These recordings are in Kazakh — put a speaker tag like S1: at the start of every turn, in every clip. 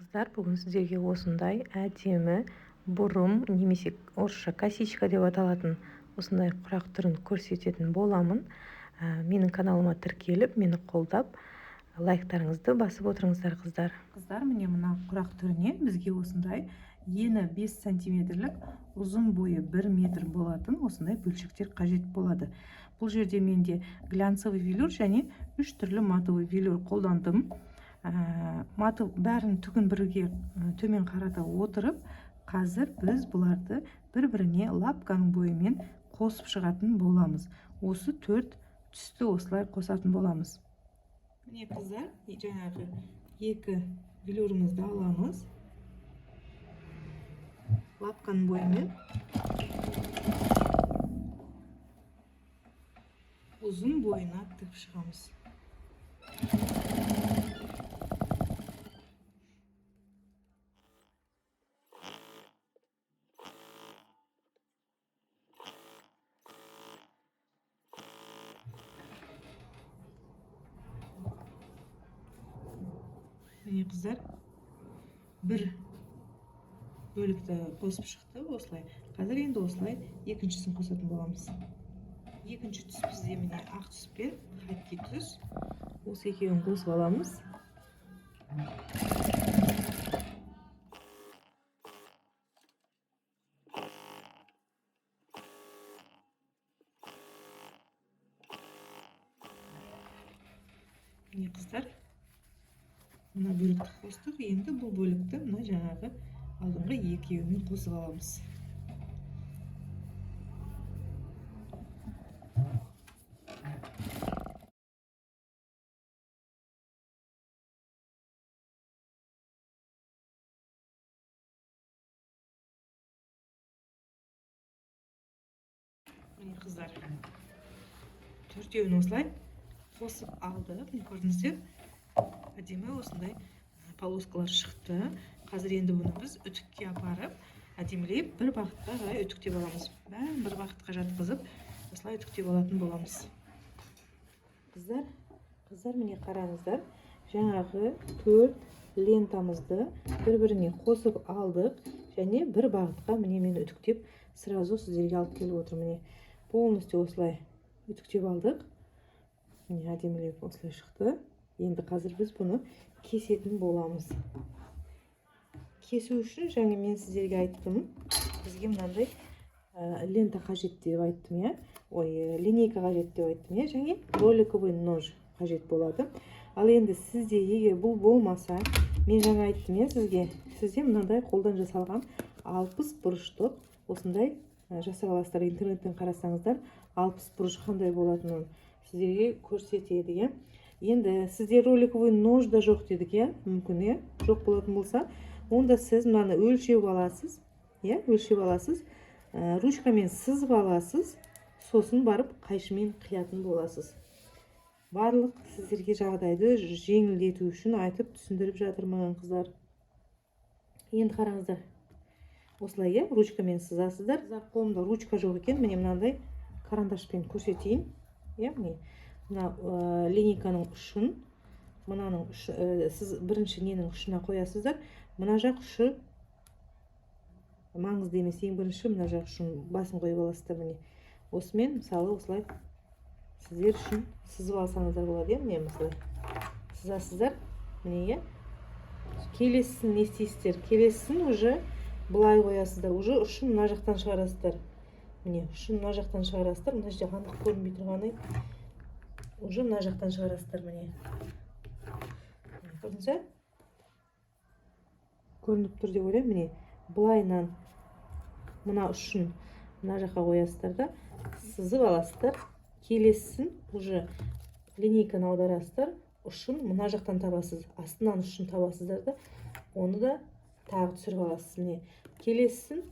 S1: Қыздар, бүгін сіздерге осындай әдемі бұрым немесе орысша косичка деп аталатын осындай құрақ түрін көрсететін боламын. Менің каналыма тіркеліп, мені қолдап, лайктарыңызды басып отырыңыздар, қыздар. Қыздар, міне мына құрақ түріне бізге осындай ені 5 сантиметрлік, ұзын бойы 1 метр болатын осындай бөлшектер қажет болады. Бұл жерде менде глянцевый велюр және 3 түрлі матовый велюр қолдандым. Маты бәрін түгін бірге төмен қарата отырып, қазір біз бұларды бір-біріне лапканың бойымен қосып шығатын боламыз. Осы 4 түсті осылай қосатын боламыз. Міне қыздар, жаңағы 2 велюрымызды аламыз. Лапканың бойымен ұзын бойына тігіп шығамыз. Міне қыздар, бір бөлікті қосып шықты осылай. Қазір енді осылай екіншісін қосатын боламыз. Екінші түс бізде міне ақ түс пен хакки түс. Осы екеуін қосып аламыз. Міне қыздар, мына бөлікті қостық. Енді бұл бөлікті мына жаңағы алдыңғы екеуімен қосып аламыз. Міне қыздар, төртеуін осылай қосып алдық. Көрдіңіздер, әдемі осындай полоскалар шықты. Қазір енді бұны біз үтікке апарып, әдемілеп бір бағытқа қарай үтіктеп аламыз. Бәрін бір бағытқа жатқызып, осылай үтіктеп алатын боламыз. Қыздар, міне қараңыздар, жаңағы 4 лентамызды бір-біріне қосып алдық және бір бағытқа міне мен үтіктеп сразу сіздерге алып келіп отыр. Міне полностью осылай үтіктеп алдық. Міне әдемілеп осылай шықты. Енді қазір біз бұны кесетін боламыз. Кесу үшін жаңа мен сіздерге айттым, бізге мынандай лента қажет деп айттым, линейка қажет деп айттым, және роликовый нож қажет болады. Ал енді сізде егер бұл болмаса, мен жаңа айттым сізде мынандай қолдан жасалған 60 бұрыштық осындай жасап аласыздар. Интернеттен қарасаңыздар, 60 бұрыш қандай болатынын сіздерге көрсетеді. Енді сізде роликовый нож да жоқ дедік, мүмкін, жоқ болатын болса, онда сіз мынаны өлшеп аласыз, ручкамен сызып аласыз, сосын барып қайшымен қиятын боласыз. Барлық сіздерге жағдайды жеңілдету үшін айтып түсіндіріп жатырмын, қыздар. Енді қараңыздар, осылай ручкамен сызасыздар. Қолымда ручка жоқ екен, міне мынандай карандашпен көрсетейін. Мына линейканың ұшын, сіз бірінші ненің ұшына қоясыздар. Мына жақ ұшы маңызды емес, ең бірінші мына жақ ұшын басын қойып аласыздар. Міне осымен, мысалы, осылай сіздер үшін сызып алсаңыздар болады. Міне осылай сызасыздар. Міне келесісін не істейсіздер? Келесісін уже былай қоясыздар. Уже ұшын мына жақтан шығарасыздар. Міне ұшын мына жақтан шығарасыздар. Мына жерде қандық көрінбей тұрғаны уже мына жақтан шығарасыздар. Міне көрдіңіздер? Көрініп тұр деп ойлаймын. Міне былайынан мына ұшын мына жаққа қоясыздар да сызып аласыздар. Келесісін уже линейканы аударасыздар. Ұшын мына жақтан табасыз, астынан ұшын табасыздар да, оны да тағы түсіріп аласыз. Міне келесісін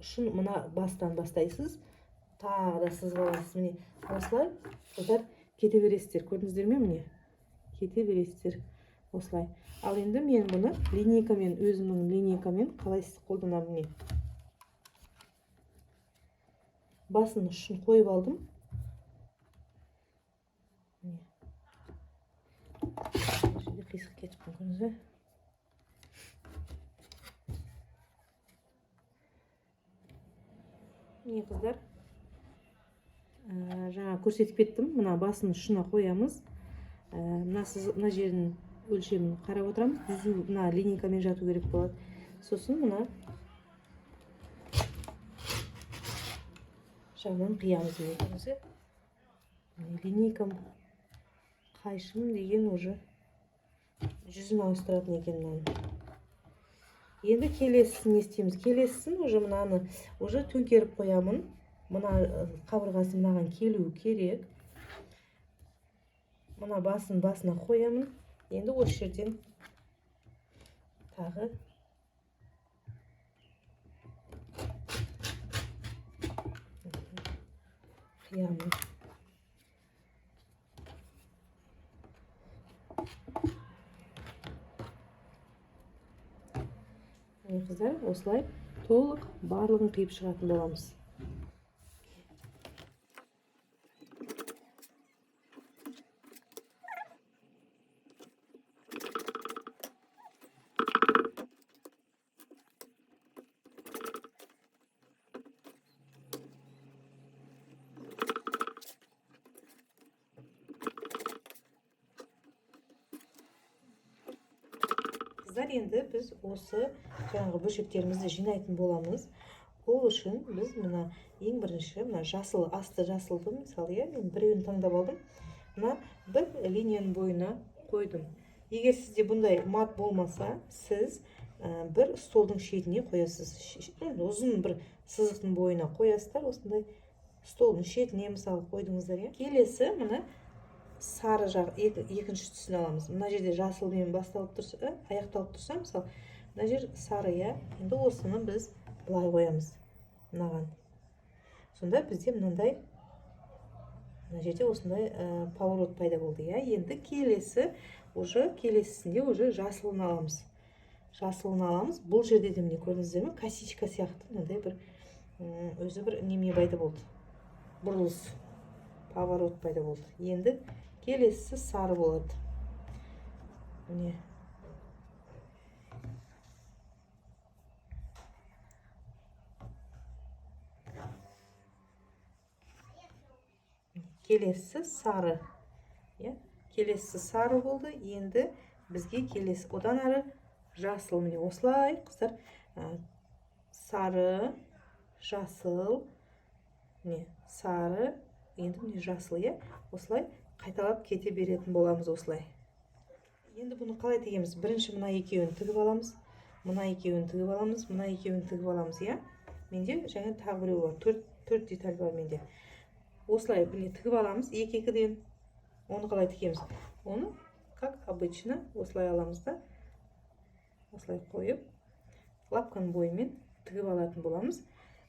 S1: ұшын мына бастан бастайсыз, тағы да сызып аласыз. Міне осылай қыздар кете бересіздер. Көрдіңіздер ме? Міне кете бересіздер осылай. Ал енді мен бұны линейкамен, өзімнің линейкамен қалай қолданамын? Міне басын ұшын қойып алдым. Қисық кетіп көрдіңіз бе? Міне қыздар, жаңа көрсетіп кеттім. Мына басын ұшына қоямыз. Мына жердің өлшемін қарап отырамыз. Түзу мына линейкамен жату керек болады. Сосын мына жағынан қиямыз. Линейкам қайшым деген уже жүзін ауыстыратын екен мынаны. Енді келесісін не істейміз? Келесісін уже мынаны уже төңкеріп қоямын. Мына қабырғасы мынаған келуі керек. Мына басына қоямын. Енді осы жерден тағы қиямын. Қыздар, осылай толық барлығын қиып шығатын боламыз. Қыздар, енді біз осы жаңағы бөлшектерімізді жинайтын боламыз. Ол үшін біз мына ең бірінші мына жасыл, асты жасылды мысалы, мен біреуін таңдап алдым. Мына бір линияның бойына қойдым. Егер сізде бұндай мат болмаса, сіз бір столдың шетіне қоясыз. Ұзын бір сызықтың бойына қоясыздар. Осындай столдың шетіне мысалы қойдыңыздар. Келесі мына сары жақ екінші түсін аламыз. Мына жерде жасылмен басталып тұрса, аяқталып тұрса, мысалы, мына жер сары. Енді осыны біз былай қоямыз. Мынаған. Сонда бізде мынандай, мына жерде осындай поворот пайда болды. Енді келесісінде уже жасылын аламыз. Жасылын аламыз. Бұл жерде де міне көрдіңіздер ме? Косичка сияқты мынандай бір өзі бір неме пайда болды. Бұрылыс, поворот пайда болды. Енді келесі сары болады. Міне. Келесі сары. Келесі сары болды. Енді бізге келесі одан ары жасыл. Міне осылай қыздар. Сары, жасыл, міне сары, енді міне жасыл. Осылай қайталап кете беретін боламыз осылай. Енді бұны қалай тігеміз? Бірінші мына екеуін тігіп аламыз. Мына екеуін тігіп аламыз. Мына екеуін тігіп аламыз. Менде жаңа тағы біреу бар. 4 деталь бар менде. Осылай тігіп аламыз. Екі-екіден. Оны қалай тігеміз? Оны, как обычно, осылай аламыз да. Осылай қойып, лапканың бойымен тігіп алатын боламыз.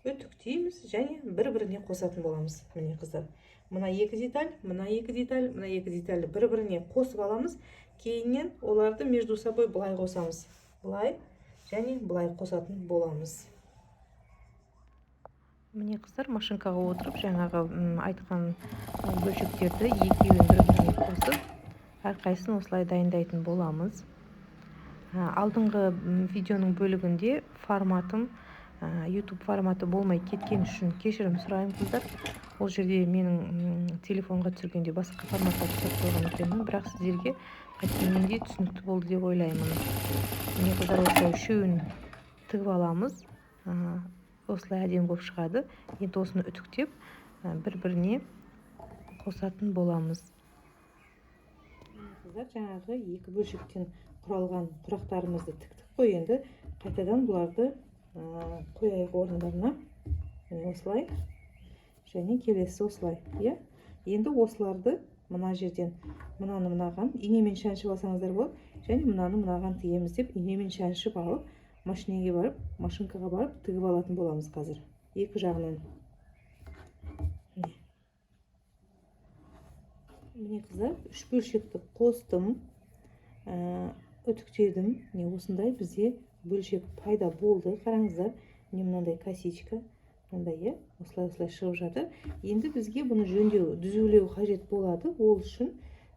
S1: Үтіктейміз және бір-біріне қосатын боламыз. Міне қыздар. Мына екі деталь, мына екі деталь, мына екі детальді бір-біріне қосып аламыз. Кейіннен оларды между собой былай қосамыз. Былай және былай қосатын боламыз. Міне қыздар, машинкаға отырып жаңағы айтқан бөлшектерді екеуін бір-біріне қосып, әрқайсысын осылай дайындайтын боламыз. Алдыңғы видеоның бөлігінде форматым YouTube форматы болмай кеткен үшін кешірім сұраймын қыздар. Ол жерде менің телефонға түсіргенде басқа форматта түсіріп қойған екенмін, бірақ сіздерге қайткенмен де түсінікті болды деп ойлаймын. Міне қыздар, осылай үшеуін тігіп аламыз. Осылай әдемі болып шығады. Енді осыны үтіктеп бір-біріне қосатын боламыз. Қыздар, жаңағы екі бөлшектен құралған құрақтарымызды тіктік қой. Енді қайтадан бұларды қояйық орындарына. Осылай және келесі осылай. Енді осыларды мына жерден мынаны мынаған инемен шаншып алсаңыздар болады. Және мынаны мынаған тігеміз деп инемен шаншып алып, машинеге барып, машинкаға барып тігіп алатын боламыз қазір. Екі жағынан. Міне қыздар, үш бөлшекті қостым, үтіктедім. Осындай бізде бөлшек пайда болды. Қараңыздар, мынандай косичка, мынандай, осылай шығып жатыр. Енді бізге бұны жөндеу, түзулеу қажет болады. Ол үшін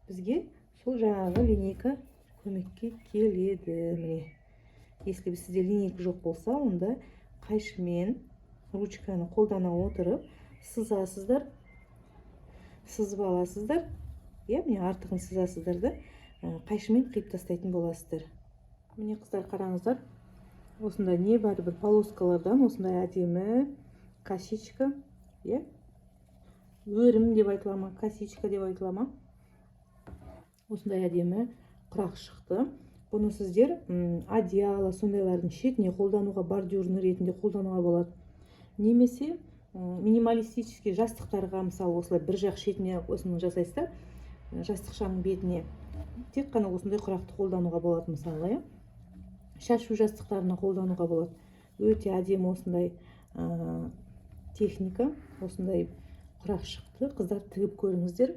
S1: бізге сол жаңағы линейка көмекке келеді. Міне, если сізде линейка жоқ болса, онда қайшымен ручканы қолдана отырып сызасыздар, сызып аласыздар. Міне артығын сызасыздар да қайшымен қиып тастайтын боласыздар. Міне қыздар, қараңыздар, осындай небәрі бір полоскалардан осындай әдемі косичка, өрім деп айтылама, косичка деп айтылама, осындай әдемі құрақ шықты. Бұны сіздер одеяло сондайлардың шетіне қолдануға, бордюрный ретінде қолдануға болады. Немесе минималистический жастықтарға, мысалы, осылай бір жақ шетіне осыны жасайсыздар, жастықшаның бетіне тек қана осындай құрақты қолдануға болады. Мысалы, шашу жастықтарына қолдануға болады. Өте әдемі осындай техника, осындай құрақ шықты. Қыздар, тігіп көріңіздер.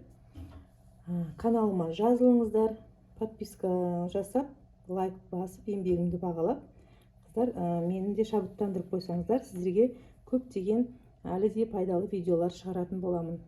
S1: Каналыма жазылыңыздар, подписка жасап, лайк басып, еңбегімді бағалап. Қыздар, мені де шабыттандырып қойсаңыздар, сіздерге көптеген әлі де пайдалы видеолар шығаратын боламын.